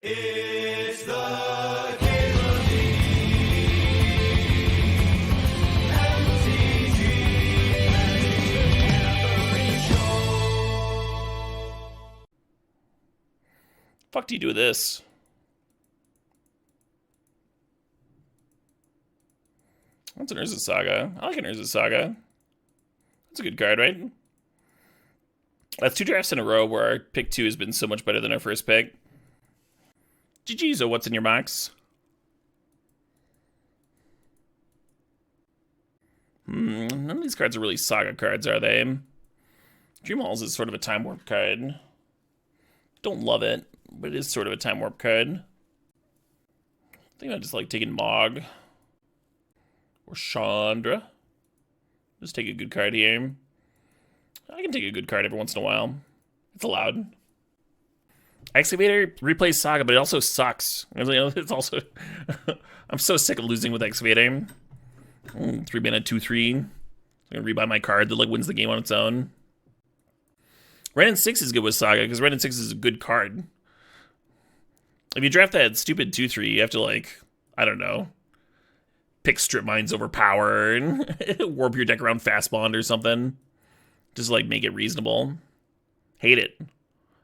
It's the Caitlin Show. Fuck do you do with this? That's an Urza Saga. I like an Urza Saga. That's a good card, right? That's 2 drafts in a row where our pick 2 has been so much better than our first pick. GG, so what's in your box? None of these cards are really Saga cards, are they? Dream Halls is sort of a Time Warp card. Don't love it, but it is sort of a Time Warp card. I think I just like taking Mog. Or Chandra. Just take a good card here. I can take a good card every once in a while. It's allowed. Excavator replays Saga, but it also sucks. It's also... I'm so sick of losing with Excavator. 3 mana, 2/3. I'm gonna rebuy my card that like wins the game on its own. Red and 6 is good with Saga, because Red and 6 is a good card. If you draft that stupid 2/3, you have to like, I don't know, pick Strip Mines over Power and warp your deck around Fast Bond or something. Just like make it reasonable. Hate it.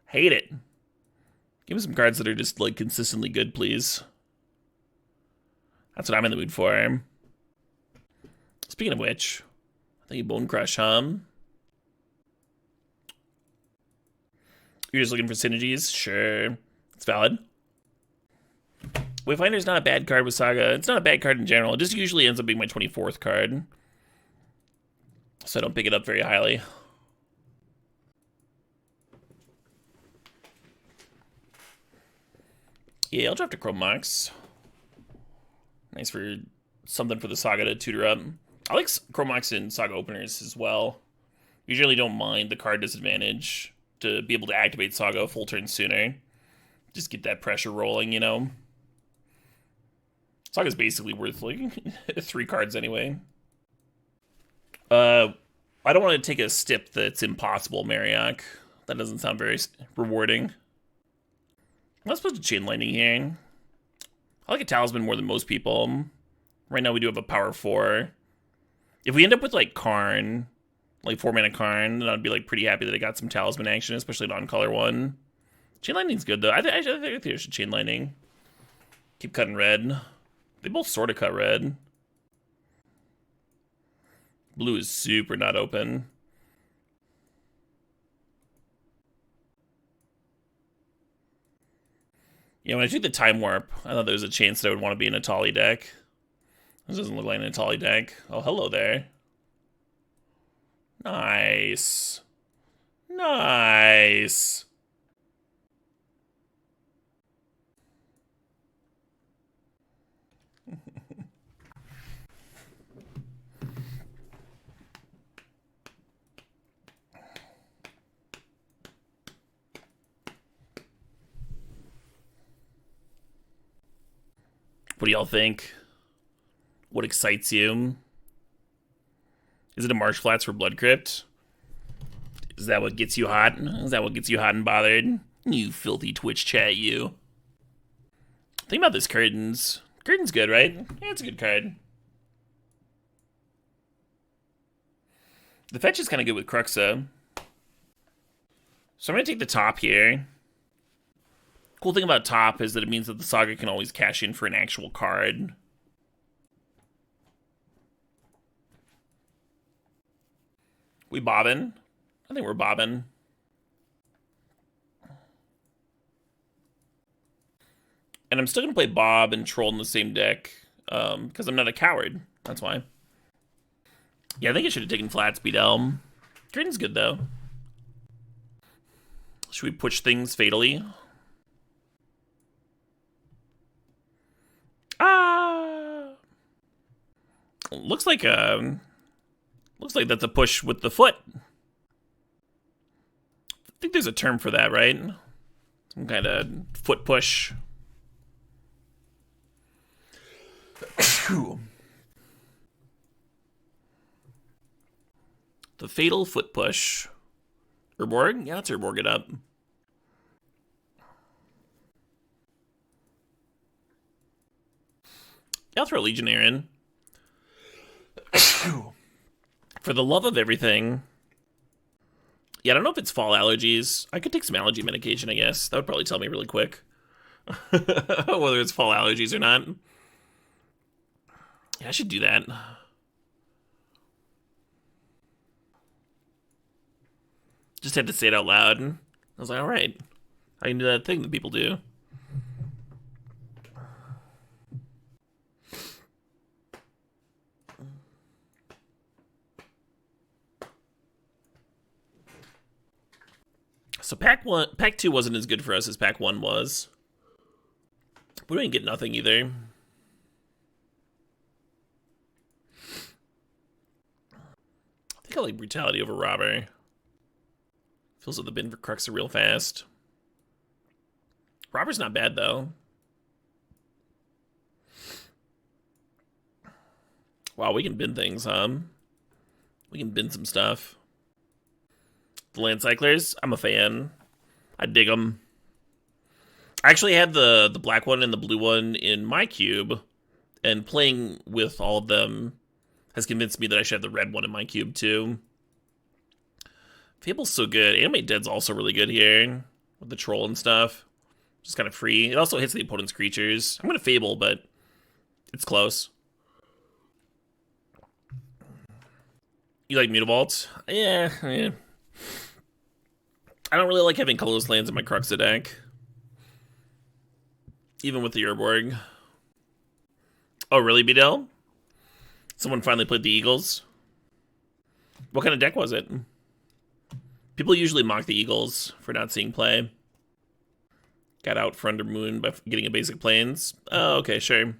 Hate it. Give me some cards that are just like consistently good, please. That's what I'm in the mood for. Speaking of which, I think you Bone Crush, huh? You're just looking for synergies? Sure. It's valid. Wayfinder's not a bad card with Saga. It's not a bad card in general. It just usually ends up being my 24th card. So I don't pick it up very highly. Yeah, I'll draft a Chrome Mox. Nice for something for the Saga to tutor up. I like Chrome Mox in Saga openers as well. Usually don't mind the card disadvantage to be able to activate Saga a full turn sooner. Just get that pressure rolling, you know? Saga's basically worth like 3 cards anyway. I don't want to take a stip that's impossible, Mariak. That doesn't sound very rewarding. I'm not supposed to Chain Lightning here. I like a Talisman more than most people. Right now we do have a Power 4. If we end up with like Karn, like 4 mana Karn, then I'd be like pretty happy that I got some Talisman action, especially non-color one. Chain Lightning's good though. I think I should Chain Lightning. Keep cutting red. They both sort of cut red. Blue is super not open. Yeah, when I took the Time Warp, I thought there was a chance that I would want to be in a Tali deck. This doesn't look like an Tali deck. Oh, hello there. Nice. Nice. What do y'all think? What excites you? Is it a Marsh Flats for Blood Crypt? Is that what gets you hot? Is that what gets you hot and bothered? You filthy Twitch chat, you. Think about this Curtains. Curtains good, right? Yeah, it's a good card. The fetch is kind of good with Cruxa. So I'm going to take the top here. Cool thing about top is that it means that the Saga can always cash in for an actual card. We bobbing? I think we're bobbing. And I'm still going to play Bob and Troll in the same deck because I'm not a coward. That's why. Yeah, I think I should have taken flat speed Elm. Green's good, though. Should we push things fatally? Looks like that's a push with the foot. I think there's a term for that, right? Some kind of foot push. The fatal foot push. Urborg? Yeah, let's Urborg it up. I'll throw Legionnaire in. For the love of everything. Yeah, I don't know if it's fall allergies. I could take some allergy medication, I guess. That would probably tell me really quick. Whether it's fall allergies or not. Yeah, I should do that. Just had to say it out loud. I was like, alright. I can do that thing that people do. So pack 2 wasn't as good for us as pack 1 was. We didn't get nothing either. I think I like Brutality over Robber. Feels like the bin for Crux are real fast. Robber's not bad though. Wow, we can bin things, huh? We can bin some stuff. The Land Cyclers, I'm a fan. I dig them. I actually had the black one and the blue one in my cube, and playing with all of them has convinced me that I should have the red one in my cube too. Fable's so good. Animate Dead's also really good here with the troll and stuff. Just kind of free. It also hits the opponent's creatures. I'm gonna Fable, but it's close. You like Mutavault? Yeah. I don't really like having colorless lands in my Cruxa deck. Even with the Urborg. Oh, really, Bidel? Someone finally played the Eagles? What kind of deck was it? People usually mock the Eagles for not seeing play. Got out for Under Moon by getting a basic Plains. Oh, okay, sure.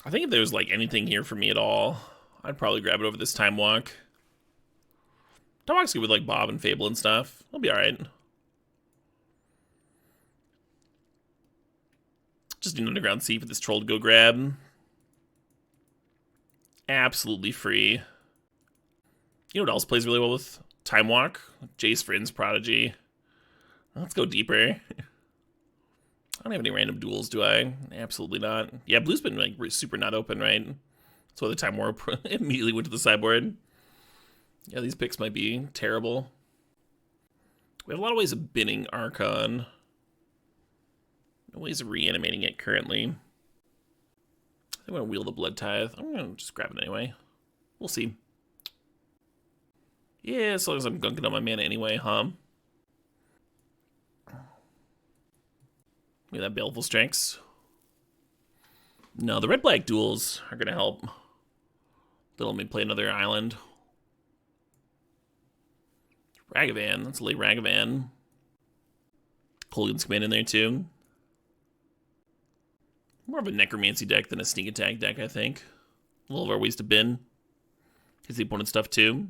I think if there was like anything here for me at all, I'd probably grab it over this Time Walk. Time Walk's good with like Bob and Fable and stuff. I'll be alright. Just an Underground Sea for this troll to go grab. Absolutely free. You know what else plays really well with Time Walk? Jace Vryn's Prodigy. Let's go deeper. I don't have any random duels, do I? Absolutely not. Yeah, blue's been like super not open, right? That's why the Time Warp immediately went to the sideboard. Yeah, these picks might be terrible. We have a lot of ways of binning Archon. No ways of reanimating it currently. I think I'm going to wheel the Blood Tithe. I'm going to just grab it anyway. We'll see. Yeah, as long as I'm gunking on my mana anyway, huh? Look at that Baleful Strengths. No, the red-black duels are going to help. They'll let me play another island. Ragavan, let's lay Ragavan. Kolaghan's Command in there too. More of a Necromancy deck than a Sneak Attack deck, I think. A little of our ways to bin. Hits the opponent's stuff too.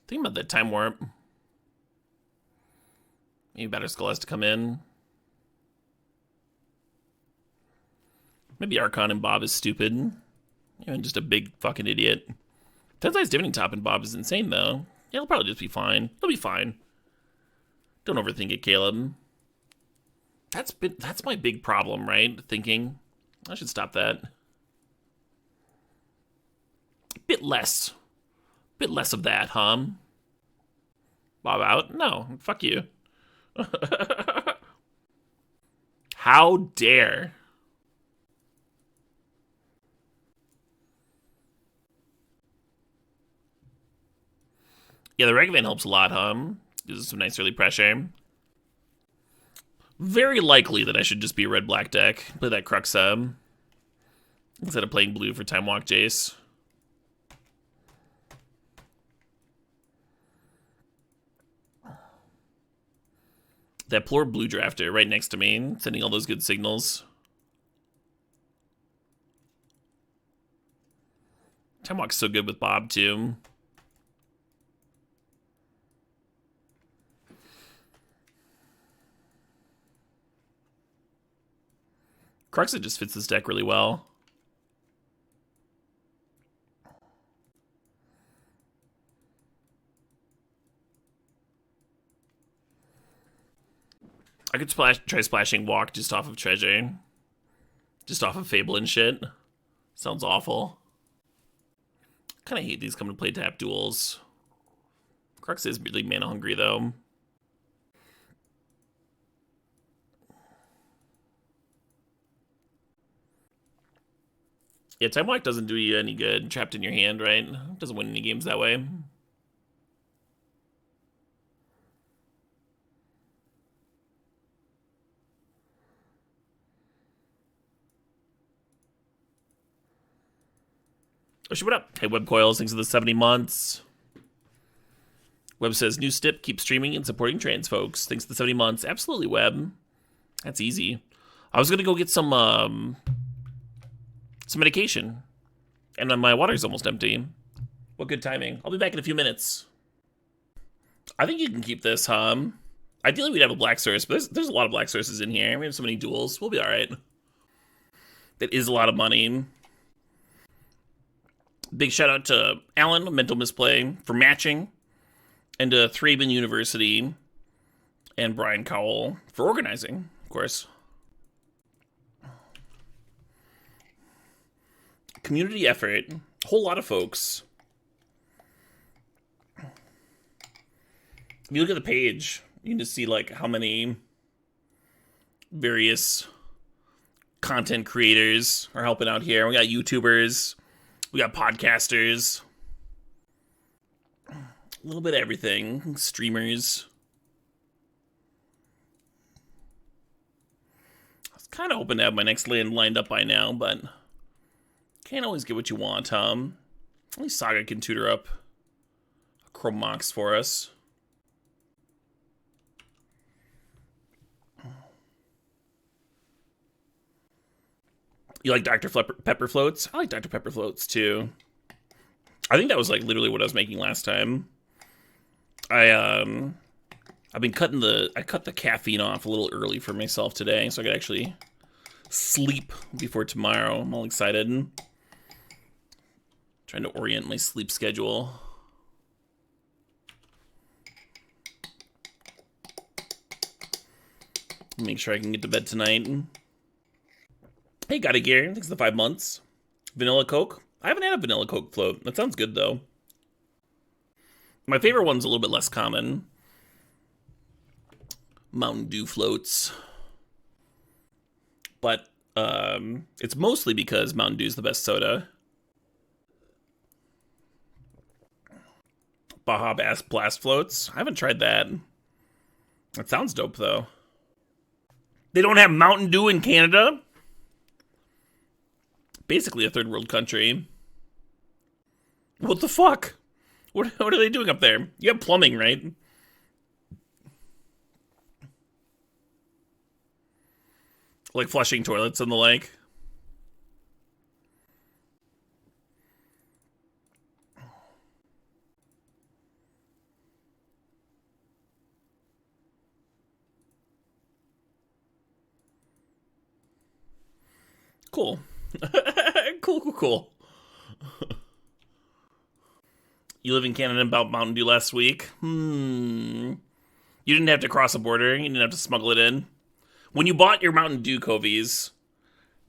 Think about that Time Warp. Maybe Batterskull has to come in. Maybe Archon and Bob is stupid. You're just a big fucking idiot. 10-size Divining Top and Bob is insane, though. Yeah, he'll probably just be fine. He'll be fine. Don't overthink it, Caleb. That's my big problem, right? Thinking. I should stop that. Bit less of that, huh? Bob out? No, fuck you. How dare. Yeah, the Ragavan helps a lot, huh? Gives us some nice early pressure. Very likely that I should just be a red-black deck. Play that Crux sub. Instead of playing blue for Time Walk Jace. That poor blue drafter right next to me, sending all those good signals. Time Walk's so good with Bob, too. Cruxa just fits this deck really well. I could try splashing Walk just off of Treasure. Just off of Fable and shit. Sounds awful. Kind of hate these come to play tap duels. Crux is really mana hungry though. Yeah, Time Walk doesn't do you any good. Trapped in your hand, right? Doesn't win any games that way. Oh shit, what up? Hey, Web Coils, thanks for the 70 months. Web says, new stip, keep streaming and supporting trans folks. Thanks for the 70 months. Absolutely, Web. That's easy. I was gonna go get some medication. And then my water's almost empty. What good timing. I'll be back in a few minutes. I think you can keep this, Ideally, we'd have a black source, but there's a lot of black sources in here. We have so many duels. We'll be alright. That is a lot of money. Big shout out to Alan, Mental Misplay, for matching. And to Thraben University and Brian Cowell for organizing, of course. Community effort. A whole lot of folks. If you look at the page, you can just see like how many various content creators are helping out here. We got YouTubers. We got podcasters. A little bit of everything. Streamers. I was kind of hoping to have my next land lined up by now, but can't always get what you want, At least Saga can tutor up a Chrome Mox for us. You like Dr. Pepper Floats? I like Dr. Pepper Floats, too. I think that was, like, literally what I was making last time. I've been I cut the caffeine off a little early for myself today, so I could actually sleep before tomorrow. I'm all excited. Trying to orient my sleep schedule. Make sure I can get to bed tonight. Hey, got a gear. Thanks for the 5 months. Vanilla Coke? I haven't had a Vanilla Coke float. That sounds good, though. My favorite one's a little bit less common. Mountain Dew floats. But it's mostly because Mountain Dew's the best soda. Baja Blast floats? I haven't tried that. That sounds dope, though. They don't have Mountain Dew in Canada? Basically a third world country. What the fuck? What are they doing up there? You have plumbing, right? Like flushing toilets and the like. Cool. Cool. You live in Canada and bought Mountain Dew last week? You didn't have to cross a border. You didn't have to smuggle it in. When you bought your Mountain Dew, Covies,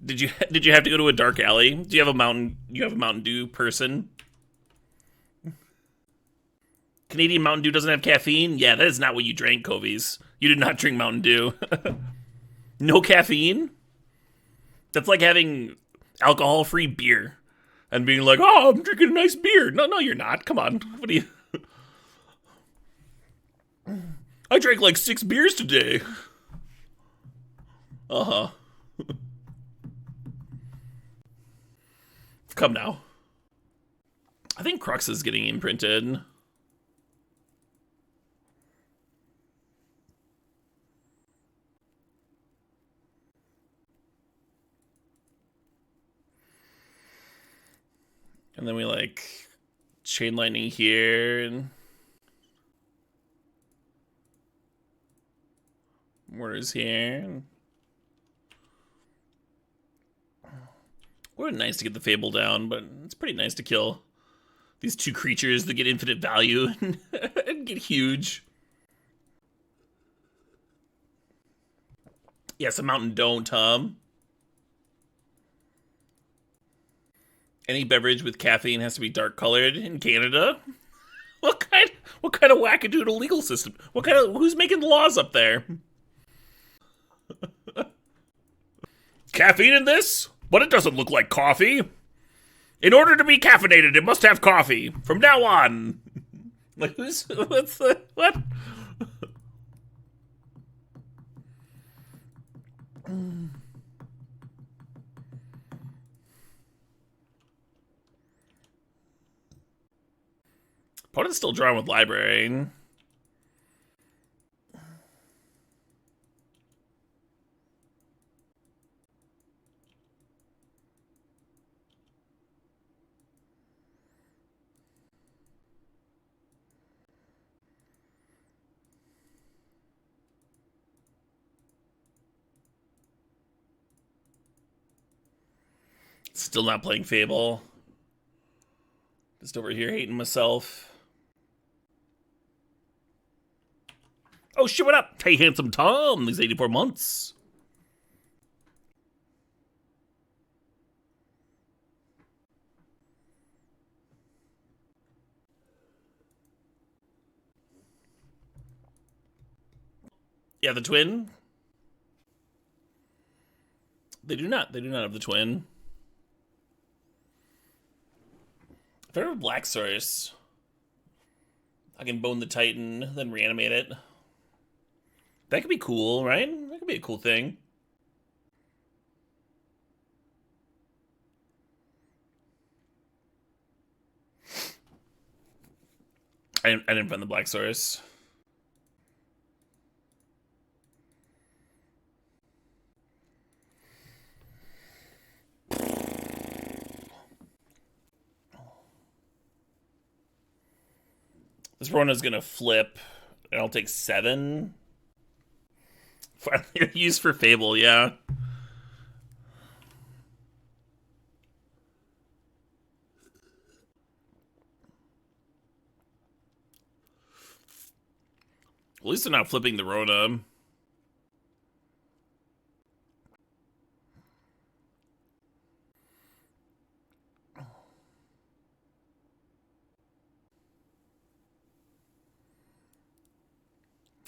did you have to go to a dark alley? Do you have a Mountain Dew person? Canadian Mountain Dew doesn't have caffeine? Yeah, that is not what you drank, Covies. You did not drink Mountain Dew. No caffeine? That's like having alcohol-free beer and being like, oh, I'm drinking a nice beer. No, you're not. Come on. What do you... I drank like 6 beers today. Uh-huh. Come now. I think Crux is getting imprinted. And then we like chain lightning here and mortars here. Would have been nice to get the Fable down, but it's pretty nice to kill these 2 creatures that get infinite value and get huge. Yes, a mountain don't, Any beverage with caffeine has to be dark colored in Canada. What kind of wackadoodle legal system? Who's making the laws up there? Caffeine in this? But it doesn't look like coffee. In order to be caffeinated, it must have coffee. From now on. Like, what? Opponent's still drawing with library. Still not playing Fable. Just over here hating myself. Oh shit, what up? Hey, handsome Tom, these 84 months. Yeah, the twin. They do not have the twin. If I have a Black Source, I can bone the Titan, then reanimate it. That could be cool, right? That could be a cool thing. I didn't find the Black Source. This Rona's gonna flip, and I'll take 7. Finally used for Fable, yeah. At least they're not flipping the Rona.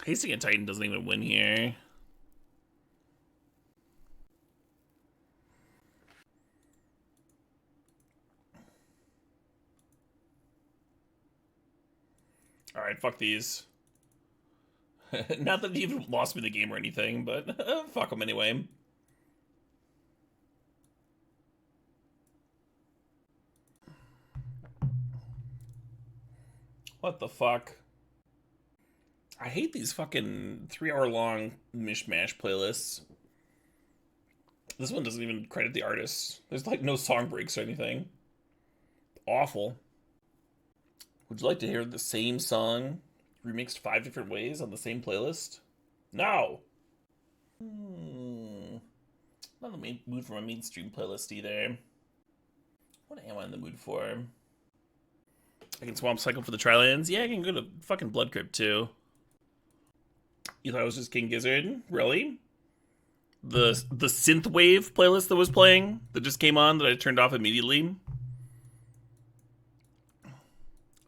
Hasting a Titan doesn't even win here. Alright, fuck these. Not that he even lost me the game or anything, but fuck them anyway. What the fuck? I hate these fucking 3-hour-long mishmash playlists. This one doesn't even credit the artist. There's like no song breaks or anything. Awful. Would you like to hear the same song remixed 5 different ways on the same playlist? No! Not in the mood for my mainstream playlist either. What am I in the mood for? I can Swamp Cycle for the Trilands. Yeah, I can go to fucking Blood Crypt too. You thought it was just King Gizzard? Really? The synthwave playlist that was playing that just came on that I turned off immediately.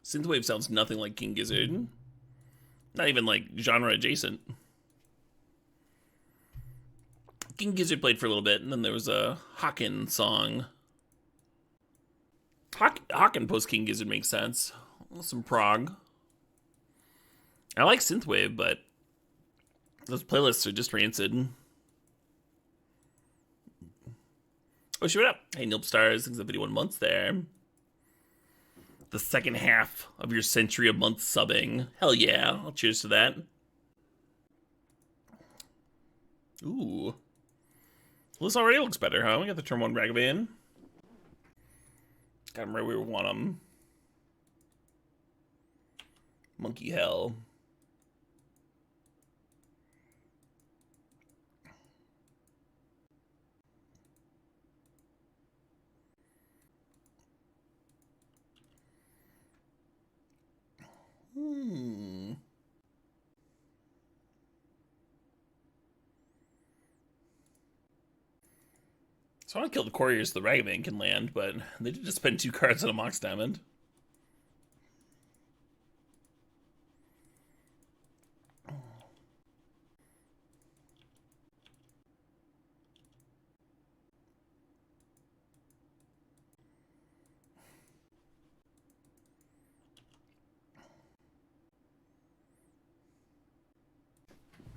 Synthwave sounds nothing like King Gizzard. Not even like genre adjacent. King Gizzard played for a little bit, and then there was a Hawken song. Hawken post King Gizzard makes sense. Some prog. I like synthwave, but those playlists are just rancid. Oh, shoot up. Hey, Nilp Stars, thanks for 51 months there. The second half of your century a month subbing. Hell yeah. I'll cheers to that. Ooh. Well, this already looks better, huh? We got the turn 1 Ragavan. Got him right where we want him. Monkey Hell. So I want to kill the couriers so the Ragavan can land, but they did just spend 2 cards on a Mox Diamond.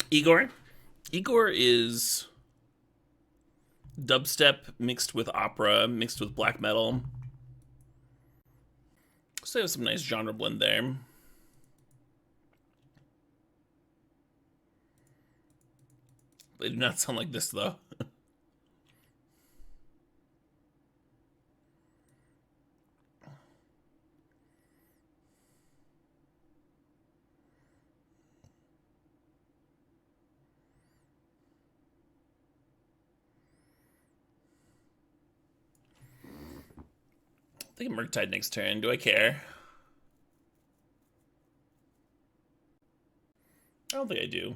Igor? Igor is dubstep mixed with opera, mixed with black metal. So they have some nice genre blend there. They do not sound like this, though. I think Murktide next turn. Do I care? I don't think I do.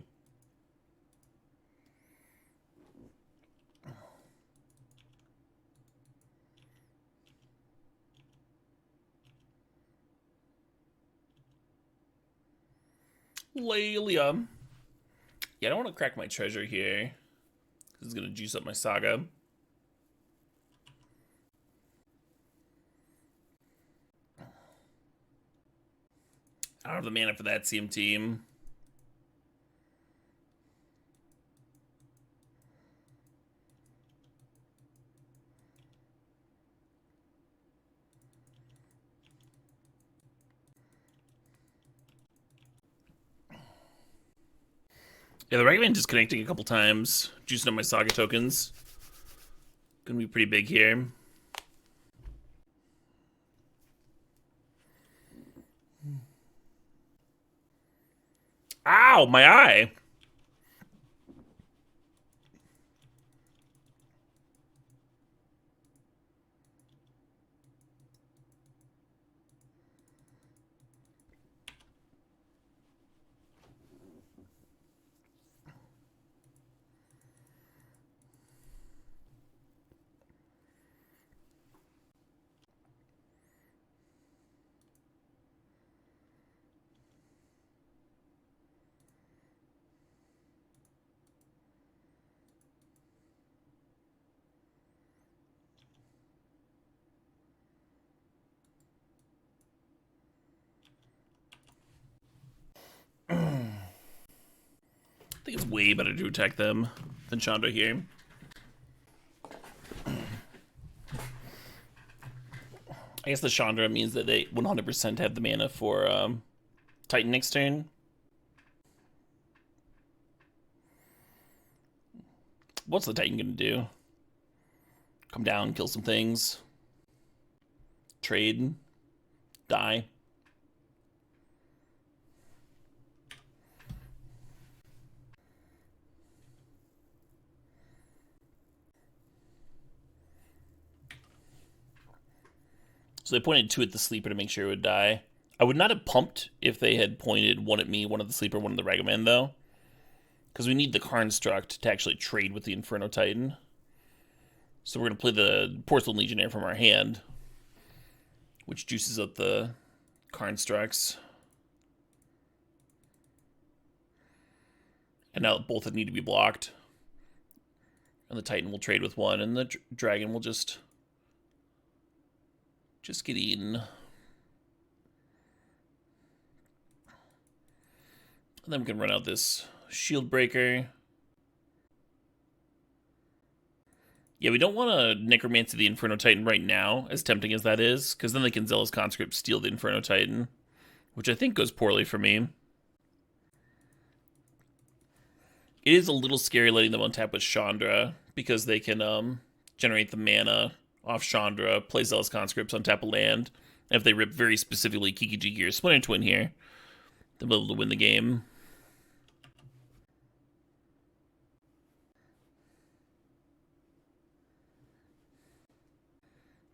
Lelia. Yeah, I don't want to crack my treasure here. This is going to juice up my Saga. I don't have the mana for that CMT. Yeah, the Ragavan disconnecting a couple times, juicing up my Saga tokens. Gonna be pretty big here. Ow, my eye! I think it's way better to attack them than Chandra here. I guess the Chandra means that they 100% have the mana for Titan next turn. What's the Titan gonna do? Come down, kill some things. Trade. Die. So they pointed 2 at the Sleeper to make sure it would die. I would not have pumped if they had pointed 1 at me, 1 at the Sleeper, 1 at the Ragavan, though. Because we need the Karnstruct to actually trade with the Inferno Titan. So we're going to play the Porcelain Legionnaire from our hand, which juices up the Karnstructs. And now both need to be blocked. And the Titan will trade with 1, and the Dragon will just get eaten. And then we can run out this Shield Breaker. Yeah, we don't want to Necromancy the Inferno Titan right now, as tempting as that is, because then they can Zealous Conscript steal the Inferno Titan, which I think goes poorly for me. It is a little scary letting them untap with Chandra, because they can generate the mana off Chandra, play Zealous Conscripts, untap a land, and if they rip very specifically Kiki Jiki or Splinter Twin here, they'll be able to win the game.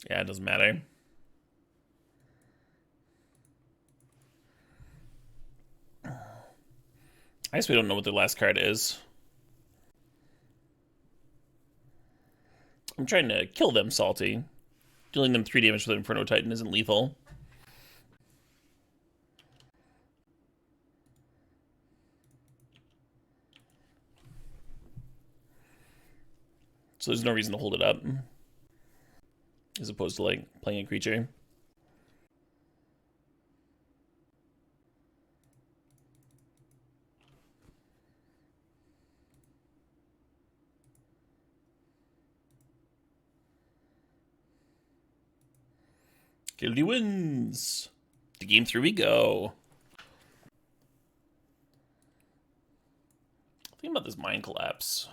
Yeah, it doesn't matter. I guess we don't know what their last card is. I'm trying to kill them, Salty. Dealing them 3 damage with Inferno Titan isn't lethal. So there's no reason to hold it up. As opposed to, like, playing a creature. Gildy wins. To game 3 we go. Think about this Mind Collapse.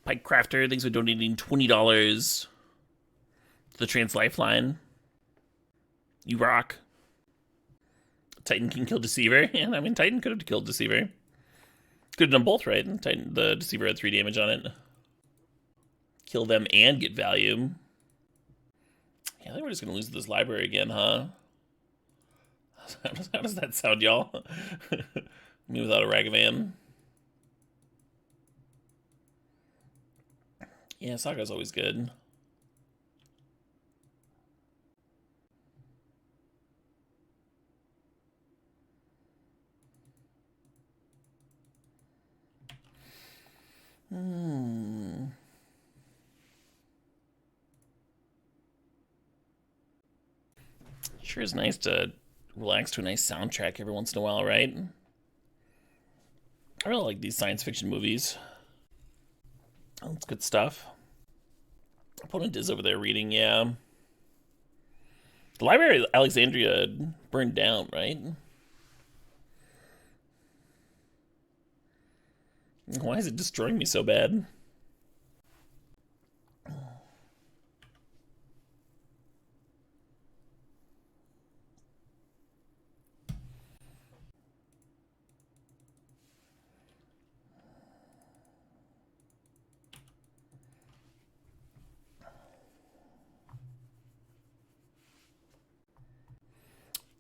Pike Crafter, thanks for donating $20 to the Trans Lifeline. You rock. Titan can kill Deceiver. Yeah, I mean, Titan could have killed Deceiver. Could have done both, right? Titan, the Deceiver had 3 damage on it. Kill them and get value. Yeah, I think we're just going to lose this library again, huh? How does that sound, y'all? Me without a Ragavan. Yeah, Saga's always good. Sure is nice to relax to a nice soundtrack every once in a while, right? I really like these science fiction movies. Oh, that's good stuff. Opponent is over there reading, yeah. The Library of Alexandria burned down, right? Why is it destroying me so bad?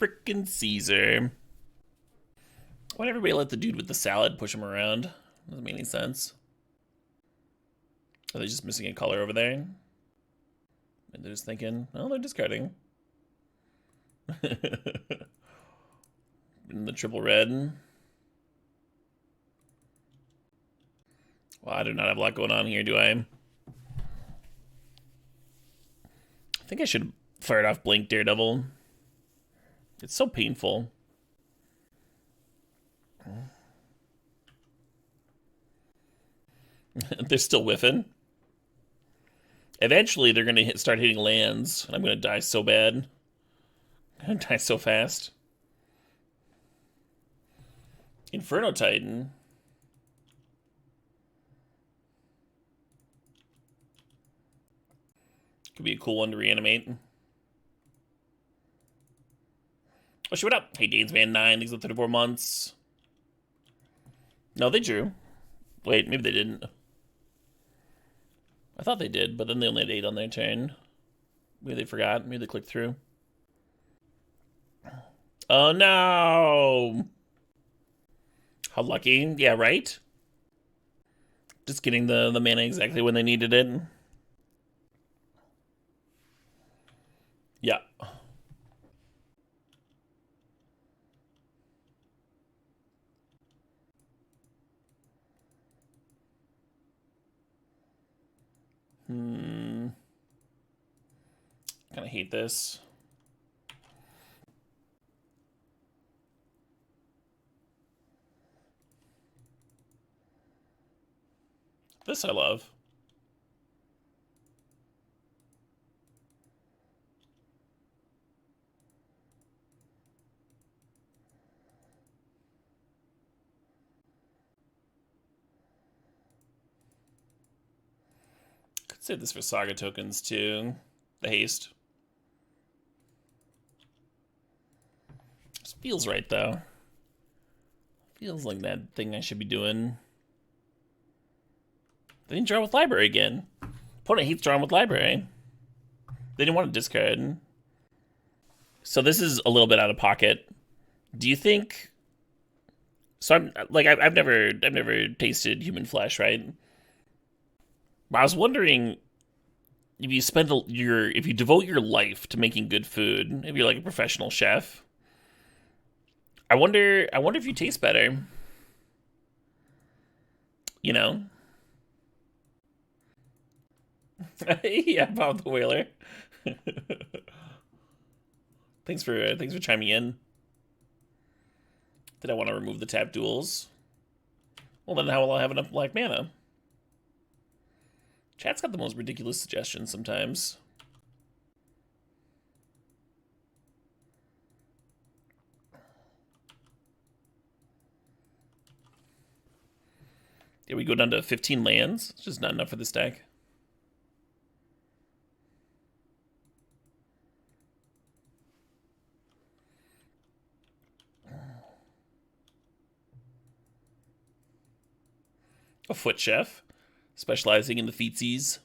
Frickin' Caesar. Why'd everybody let the dude with the salad push him around? Doesn't make any sense. Are they just missing a color over there? And they're just thinking, oh, they're discarding. In the triple red. Well, I do not have a lot going on here, do I? I think I should have fired off Blink Daredevil. It's so painful. They're still whiffing. Eventually, they're going to start hitting lands, and I'm going to die so bad. I'm going to die so fast. Inferno Titan. Could be a cool one to reanimate. Oh, shit, what up? Hey, Danesman 9, thanks for 34 months. No, they drew. Wait, maybe they didn't. I thought they did, but then they only had 8 on their turn. Maybe they forgot. Maybe they clicked through. Oh, no! How lucky. Yeah, right? Just getting the mana exactly when they needed it. Yeah. Kind of hate this. This I love. Could save this for Saga tokens too. The haste. This feels right though. Feels like that thing I should be doing. They didn't draw with library again. Opponent hates drawing with library. They didn't want to discard. So this is a little bit out of pocket. Do you think So I'm like I've never tasted human flesh, right? But I was wondering if you spend if you devote your life to making good food, if you're like a professional chef, I wonder if you taste better. You know? Yeah, Bob the Whaler. Thanks for chiming in. Did I want to remove the tap duels? Well, then how will I have enough black mana? Chat's got the most ridiculous suggestions sometimes. Yeah, we go down to 15 lands. It's just not enough for this deck. A foot chef, specializing in the feetsies.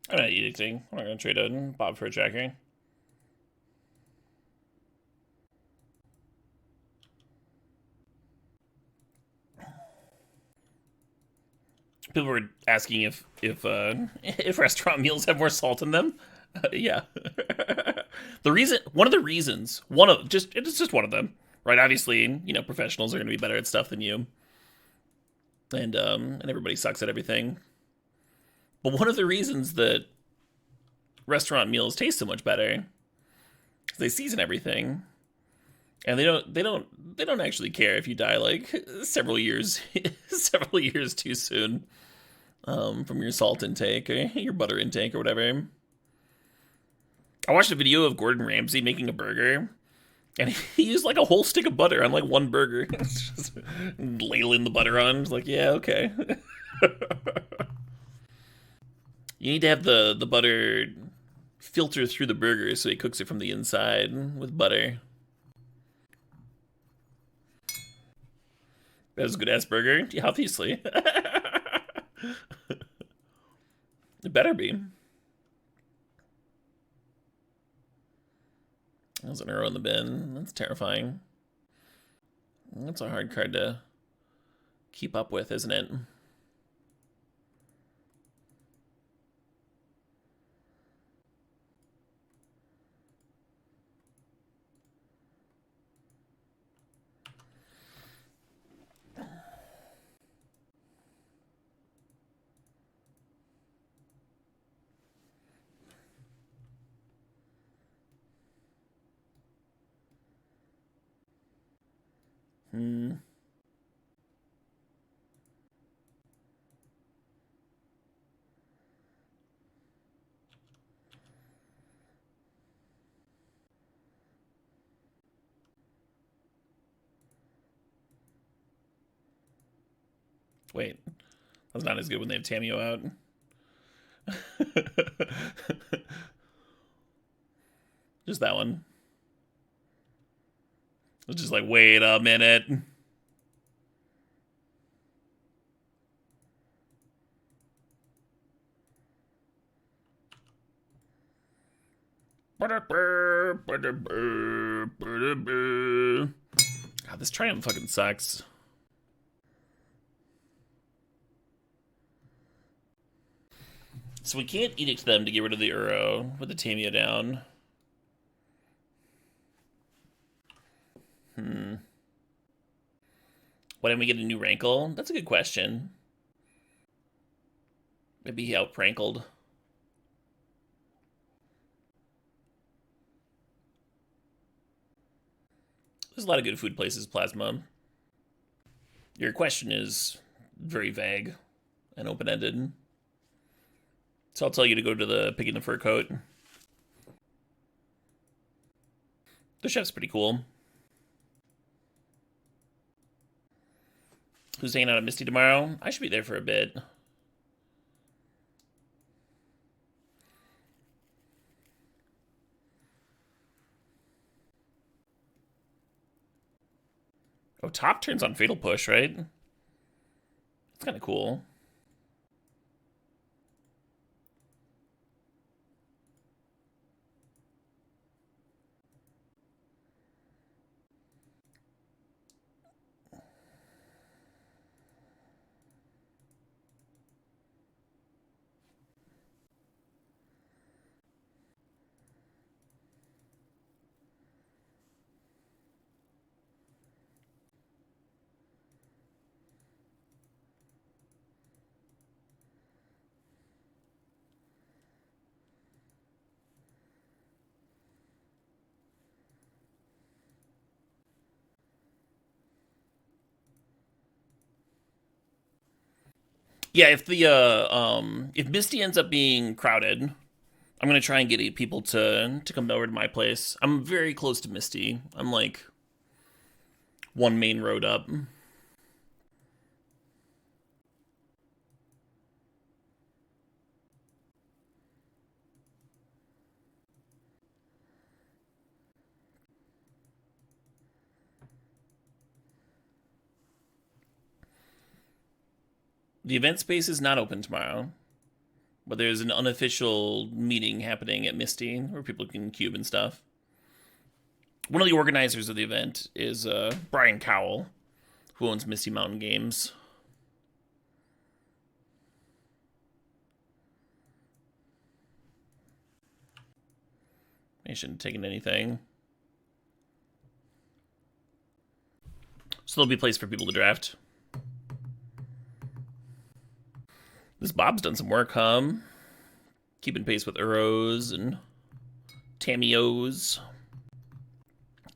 I'm not edicting. I'm not going to trade a Bob for a tracker. People were asking if restaurant meals have more salt in them. Yeah. It's just one of them, right? Obviously, you know, professionals are going to be better at stuff than you, and everybody sucks at everything. But one of the reasons that restaurant meals taste so much better is they season everything, and they don't actually care if you die like several years several years too soon from your salt intake or your butter intake or whatever. I watched a video of Gordon Ramsay making a burger, and he used like a whole stick of butter on like one burger. Just ladling the butter on. It's like, yeah, okay. You need to have the butter filter through the burger so he cooks it from the inside with butter. That was a good ass burger. Yeah, obviously. It better be. There's an arrow in the bin. That's terrifying. That's a hard card to keep up with, isn't it? Wait, that's not as good when they have Tamio out. Just that one. It's just like, wait a minute. God, this Triumph fucking sucks. So we can't edict them to get rid of the Uro with the Tamio down. Why didn't we get a new Rankle? That's a good question. Maybe he outprankled. There's a lot of good food places, Plasma. Your question is very vague and open-ended. So I'll tell you to go to the Pig in the Fur Coat. The chef's pretty cool. Who's hanging out at Misty tomorrow? I should be there for a bit. Oh, top turns on Fatal Push, right? It's kind of cool. Yeah, if Misty ends up being crowded, I'm gonna try and get people to come over to my place. I'm very close to Misty. I'm like one main road up. The event space is not open tomorrow, but there's an unofficial meeting happening at Misty where people can cube and stuff. One of the organizers of the event is Brian Cowell, who owns Misty Mountain Games. I shouldn't have taken anything. So there'll be a place for people to draft. This Bob's done some work, huh? Keeping pace with Uros and Tamios.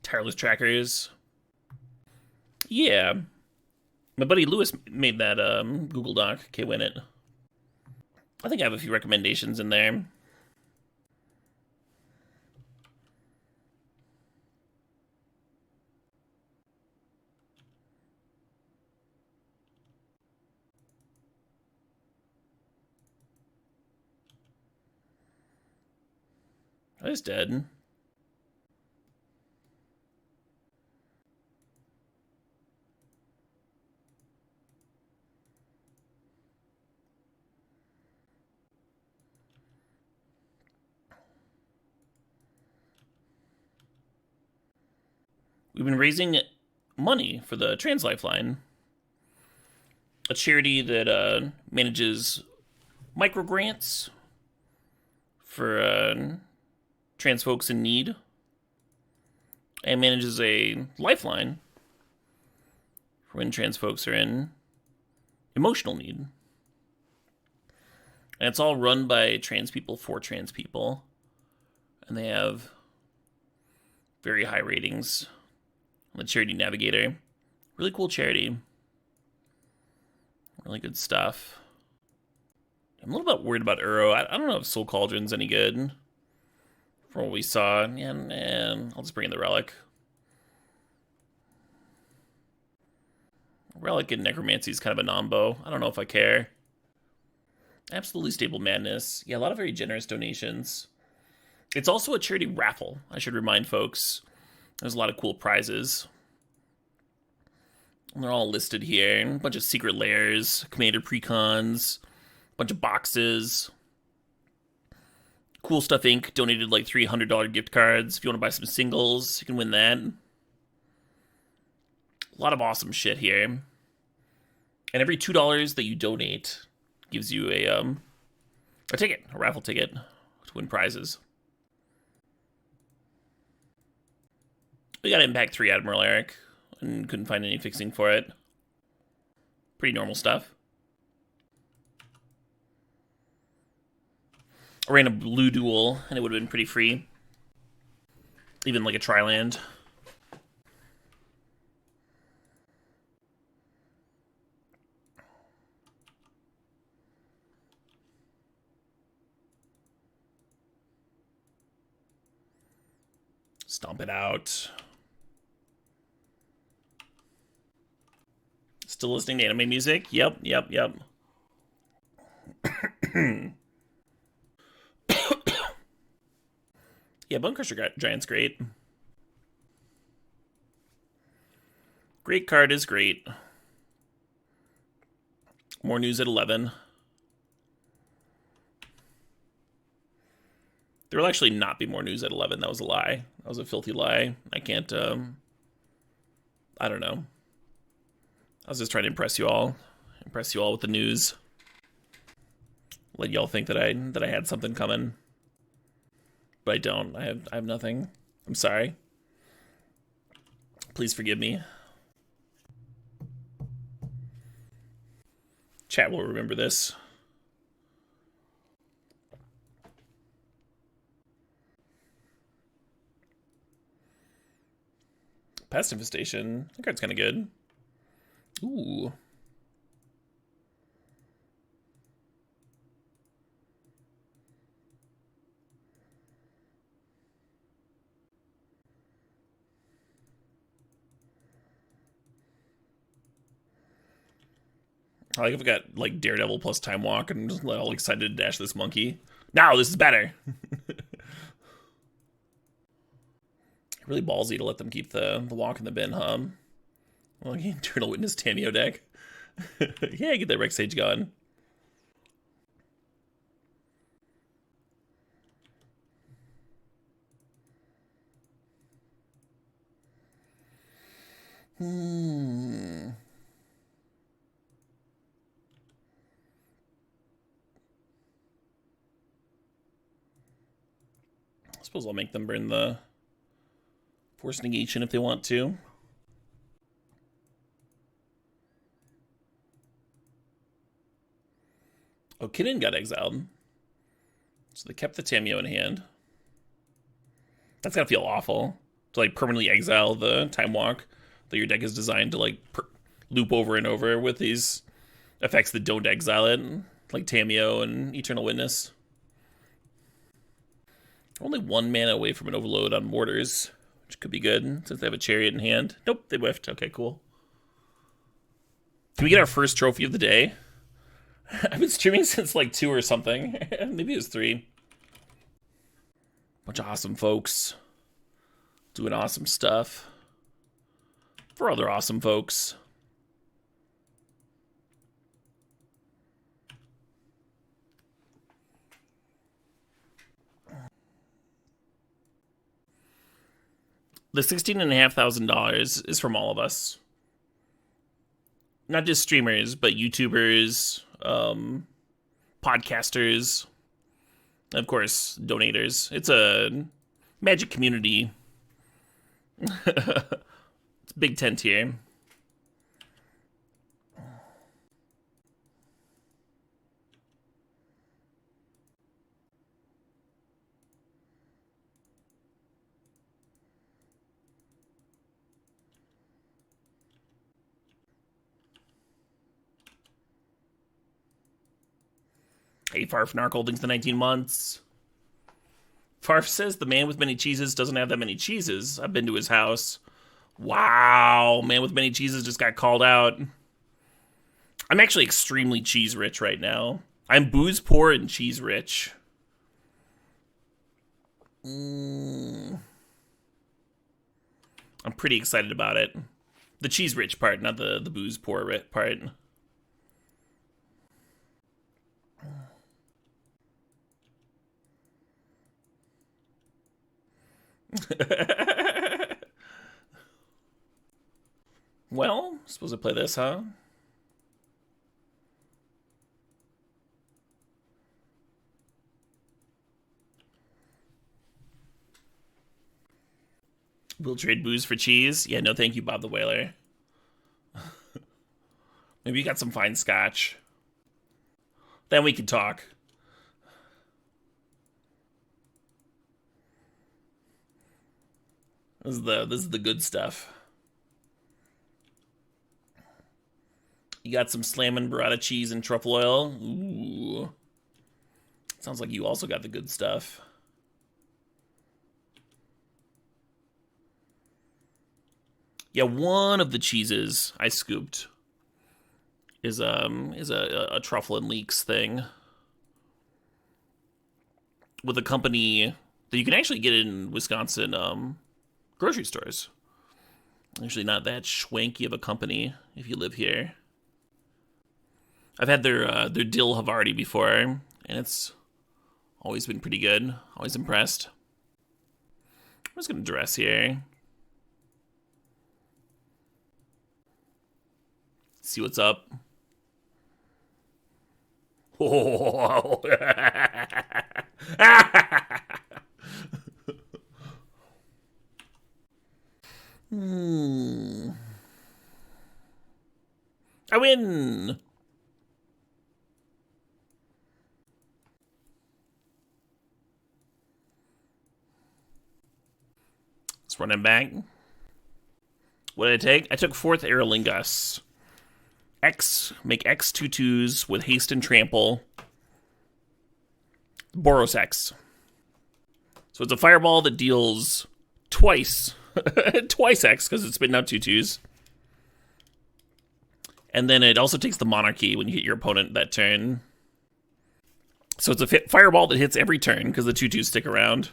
Tireless Trackers. Yeah. My buddy Lewis made that Google Doc. Okay, win it. I think I have a few recommendations in there. I was dead. We've been raising money for the Trans Lifeline, a charity that manages micro grants for trans folks in need, and manages a lifeline for when trans folks are in emotional need. And it's all run by trans people for trans people, and they have very high ratings on the Charity Navigator. Really cool charity. Really good stuff. I'm a little bit worried about Uro. I don't know if Soul Cauldron's any good from what we saw. And I'll just bring in the Relic. Relic and Necromancy is kind of a nombo. I don't know if I care. Absolutely Stable Madness. Yeah, a lot of very generous donations. It's also a charity raffle, I should remind folks. There's a lot of cool prizes. And they're all listed here. A bunch of secret layers, Commander Precons, a bunch of boxes. Cool Stuff Inc. donated like $300 gift cards. If you want to buy some singles, you can win that. A lot of awesome shit here. And every $2 that you donate gives you a ticket, a raffle ticket to win prizes. We got Impact 3 Admiral Eric and couldn't find any fixing for it. Pretty normal stuff. I ran a blue duel and it would have been pretty free. Even like a tri-land. Stomp it out. Still listening to anime music? Yep. Yeah, Bone Crusher Giant's great. Great card is great. More news at 11. There will actually not be more news at 11. That was a lie. That was a filthy lie. I can't, I don't know. I was just trying to impress you all. Impress you all with the news. Let y'all think that I had something coming. But I don't. I have nothing. I'm sorry. Please forgive me. Chat will remember this. Pest Infestation. That card's kind of good. Ooh. I like if I got like Daredevil plus Time Walk and just all excited to dash this monkey. Now this is better. Really ballsy to let them keep the walk in the bin, huh? Well, Eternal Witness Tameo deck. Yeah, get that Rex Sage going. I suppose I'll make them burn the Force Negation if they want to. Oh, Kinnan got exiled. So they kept the Tameo in hand. That's gotta feel awful. To like permanently exile the Time Walk that your deck is designed to like loop over and over with these effects that don't exile it. Like Tameo and Eternal Witness. Only 1 mana away from an overload on Mortars, which could be good since they have a Chariot in hand. Nope, they whiffed. Okay, cool. Can we get our first trophy of the day? I've been streaming since like 2 or something. Maybe it was 3. Bunch of awesome folks doing awesome stuff for other awesome folks. The $16,500 is from all of us. Not just streamers, but YouTubers, podcasters, and of course, donators. It's a Magic community. It's a big tent here. Hey, Farfnark holdings the 19 months. Farf says the man with many cheeses doesn't have that many cheeses. I've been to his house. Wow, man with many cheeses just got called out. I'm actually extremely cheese rich right now. I'm booze poor and cheese rich. I'm pretty excited about it. The cheese rich part, not the booze poor part. Well, suppose I play this, huh? We'll trade booze for cheese? Yeah, no thank you, Bob the Whaler. Maybe you got some fine scotch. Then we can talk. This is the good stuff. You got some slammin' burrata cheese and truffle oil. Ooh. Sounds like you also got the good stuff. Yeah, one of the cheeses I scooped is a truffle and leeks thing with a company that you can actually get in Wisconsin grocery stores. Actually, not that schwanky of a company if you live here. I've had their dill Havarti before, and it's always been pretty good. Always impressed. I'm just gonna dress here. See what's up. Oh. I win. Let's run him back. What did I take? I took 4th Aerolingus. X, make X 2/2s with haste and trample. Boros X. So it's a fireball that deals twice. Twice X, because it's spitting out 2/2s. And then it also takes the monarchy when you hit your opponent that turn. So it's a fireball that hits every turn, because the 2/2s stick around.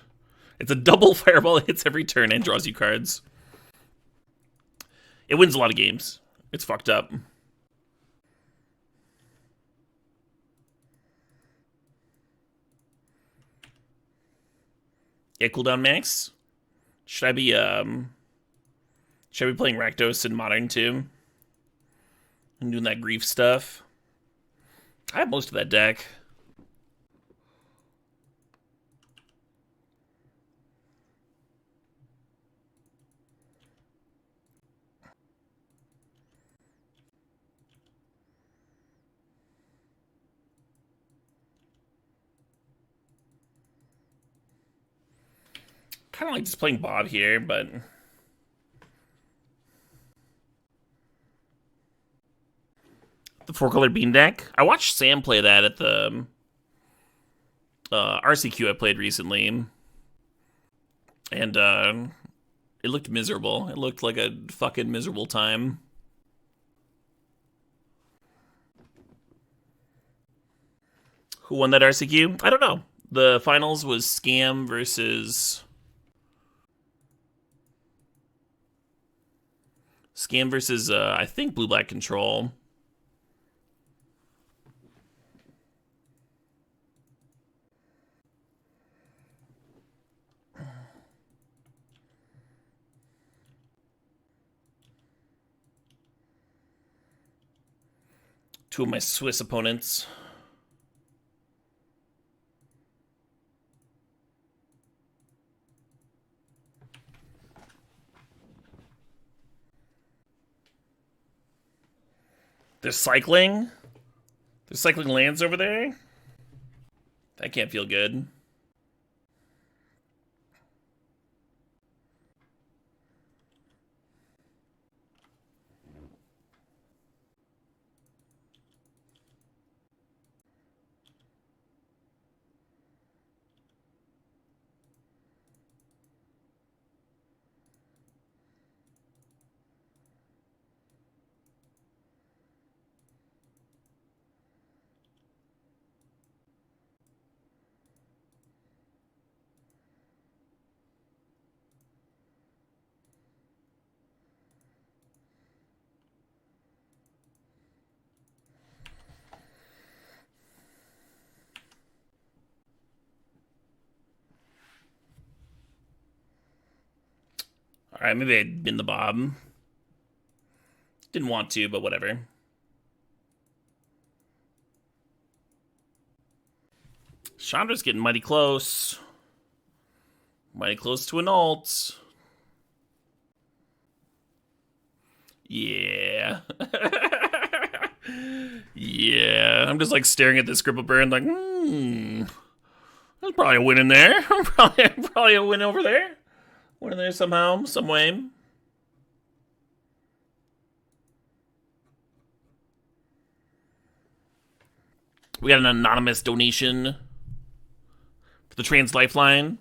It's a double fireball that hits every turn and draws you cards. It wins a lot of games. It's fucked up. Yeah, cooldown max. Should I be playing Rakdos in Modern too? And doing that grief stuff. I have most of that deck. Kind of like just playing Bob here, but the 4-color bean deck. I watched Sam play that at the RCQ I played recently, and it looked miserable. It looked like a fucking miserable time. Who won that RCQ? I don't know. The finals was Scam versus I think Blue-Black Control. Two of my Swiss opponents. They're cycling? They're cycling lands over there? That can't feel good. Alright, maybe I'd bin the Bob. Didn't want to, but whatever. Chandra's getting mighty close. Mighty close to an ult. Yeah. Yeah. I'm just like staring at this Gripple Burn like, there's probably a win in there. probably a win over there. Win in there somehow, some way. We got an anonymous donation for the Trans Lifeline.